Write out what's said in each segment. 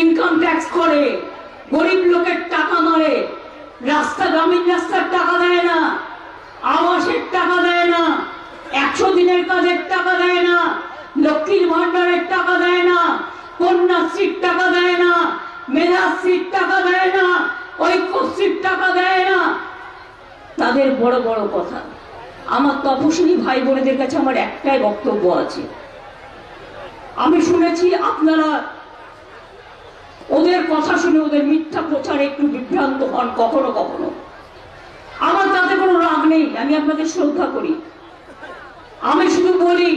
Income tax করে, গরিব লোকের টাকা মারে, রাস্তা গ্রামীণ রাস্তার টাকা দেয় না, আবাসের টাকা দেয় না, 100 দিনের কাজের টাকা দেয় না, লক্ষ্মীর ভান্ডারের টাকা দেয় না, কন্যাশ্রীর টাকা দেয় না, মেধাশ্রীর টাকা দেয় না, ঐক্যশ্রীর টাকা দেয় না। তাদের বড় বড় কথা। আমার তপশিলি ভাই বোনেদের কাছে আমার একটাই বক্তব্য আছে। আমি শুনেছি আপনারা ওদের কথা শুনে ওদের মিথ্যা প্রচারে একটু বিভ্রান্ত হন কখনো কখনো। আমার তাতে কোনো রাগ নেই, আমি আপনাদের শ্রদ্ধা করি। আমি শুধু বলি,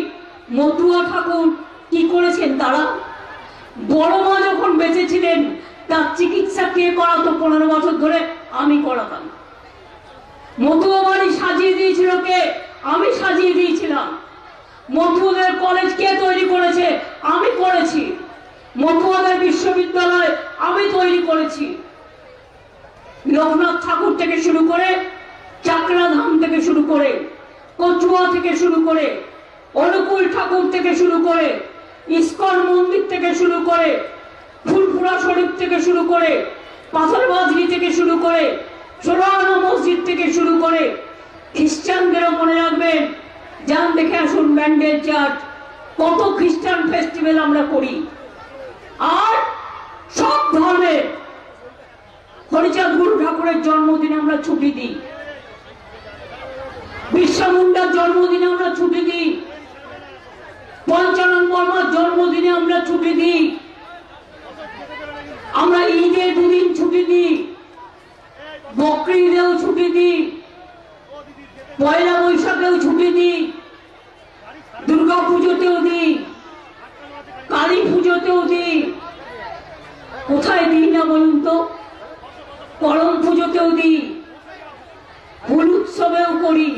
মতুয়া ঠাকুর কি করেছেন? তারা বড় মা যখন বেঁচে ছিলেন তার চিকিৎসা কে করাতো 15 বছর ধরে? আমি করাতাম। মতুয়া বাড়ি সাজিয়ে দিয়েছিল কে? আমি সাজিয়ে দিয়েছিলাম। মতুয়াদের কলেজ কে তৈরি করেছে? আমি করেছি। মতুয়াদের বিশ্ববিদ্যালয় আমি তৈরি করেছি। লোকনাথ ঠাকুর থেকে শুরু করে, চাকরাধাম থেকে শুরু করে, কচুয়া থেকে শুরু করে, অনুকূল ঠাকুর থেকে শুরু করে, ইস্কন মন্দির থেকে শুরু করে, ফুলপুরা শরীফ থেকে শুরু করে, পাথরবাজরি থেকে শুরু করে, সোলানা মসজিদ থেকে শুরু করে, খ্রিস্টানদেরও মনে রাখবেন, যান দেখে আসুন ব্যান্ডেল চার্চ, কত খ্রিস্টান ফেস্টিভ্যাল আমরা করি। আর সব ধর্মের হরিচাঁদ গুরু ঠাকুরের জন্মদিনে আমরা ছুটি দিই, বিরসা মুন্ডার জন্মদিনে আমরা ছুটি দিই, পঞ্চানন বর্মার জন্মদিনে আমরা ছুটি দিই, আমরা ঈদে 2 দিন ছুটি দিই, বকরি ঈদেও ছুটি দিই, পয়লা বৈশাখেও ছুটি দিই, দুর্গা পুজোতেও দিই, কালী পুজোতেও দিই। কোথায় দিই না বলুন তো? করম পুজোতেও দিই, ফুল উৎসবেও করি।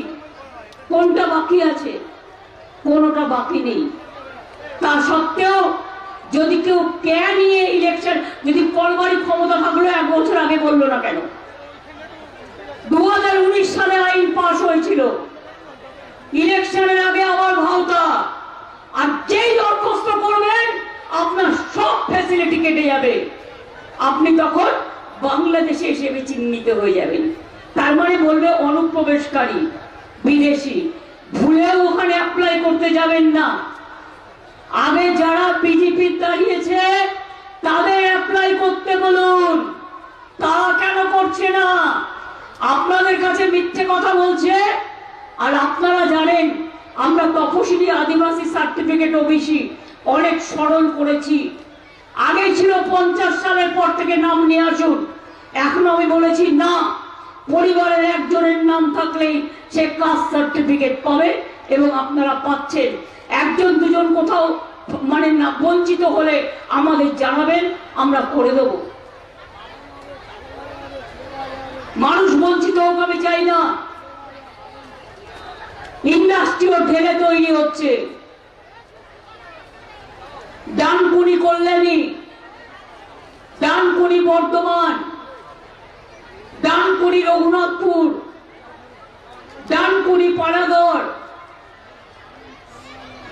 কোনটা বাকি আছে? কোনটা বাকি নেই। তা সত্ত্বেও যদি কেউ কে নিয়ে ইলেকশন, যদি পরবারই ক্ষমতা থাকলো 1 বছর আগে বললো না কেন? 2019 সালে আইন পাশ হয়েছিল, ইলেকশনের আগে আবার ভাওতা। আর যেই দরখাস্ত করবেন আপনার সব ফ্যাসিলিটি কেটে যাবে, আপনি তখন বাংলাদেশে হিসেবে চিহ্নিত হয়ে যাবেন। তার মানে বলবে অনুপ্রবেশকারী, বিদেশি। ভুলেও ওখানে অ্যাপ্লাই করতে যাবেন না। আগে যারা বিজেপি দাঁড়িয়েছে তাদের অ্যাপ্লাই করতে বলুন। তারা কেন করছে না? আপনাদের কাছে মিথ্যে কথা বলছে। আর আপনারা জানেন আমরা তপশিলি আদিবাসী সার্টিফিকেট ওবিসি অনেক সরল করেছি। আগে ছিল 50 সালের পর থেকে নাম নিয়ে আসুন। এখন আমি বলেছি না, পরিবারের একজনের নাম থাকলেই সে কাস্ট সার্টিফিকেট পাবে এবং আপনারা পাচ্ছেন। 1জন 2জন কোথাও মানে না বঞ্চিত হলে আমাদের জানাবেন, আমরা করে দেব। মানুষ বঞ্চিত হোক আমি চাই না। ইন্ডাস্ট্রিও ঢেলে তৈরি হচ্ছে। ডানকুনি কল্যাণী, ডানকুনি বর্ধমান, ডানকুনি রঘুনাথপুর, ডানকুনি পানাগড়,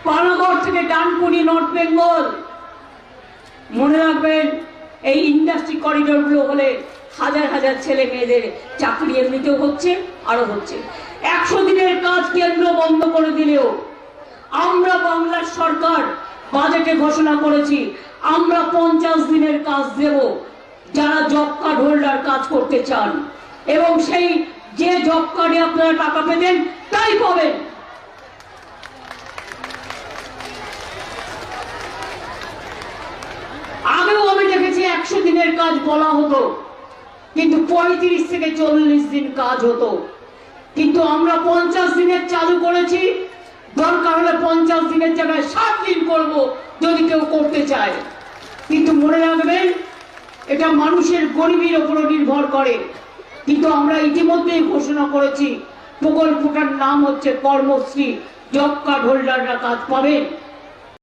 পানাগড় থেকে ডানকুনি নর্থ বেঙ্গল। মনে রাখবেন, এই ইন্ডাস্ট্রি করিডোর গুলো হলে হাজার হাজার ছেলে মেয়েদের চাকরি এমনিতেও হচ্ছে, আরো হচ্ছে। 100 দিনের কাজ কেন্দ্র বন্ধ করে দিলেও আমরা বাংলার সরকার বাজেটে ঘোষণা করেছি আমরা 50 দিনের কাজ দেব যারা জব কার্ড হোল্ডার কাজ করতে চান, এবং সেই যে জব কার্ডে আপনারা টাকা পেতেন তাই পাবেন। আগেও আমি দেখেছি 100 দিনের কাজ বলা হতো, কিন্তু 35 থেকে 40 দিন কাজ হতো। কিন্তু আমরা 50 দিনের চালু করেছি। দরকার হলে 50 দিনের জায়গায় 60 দিন করব যদি কেউ করতে চায়। কিন্তু মনে রাখবেন, এটা মানুষের গরিবের উপর নির্ভর করে। কিন্তু আমরা ইতিমধ্যেই ঘোষণা করেছি প্রকল্পটার নাম হচ্ছে কর্মশ্রী। জব কার্ড হোল্ডাররা কাজ পাবেন।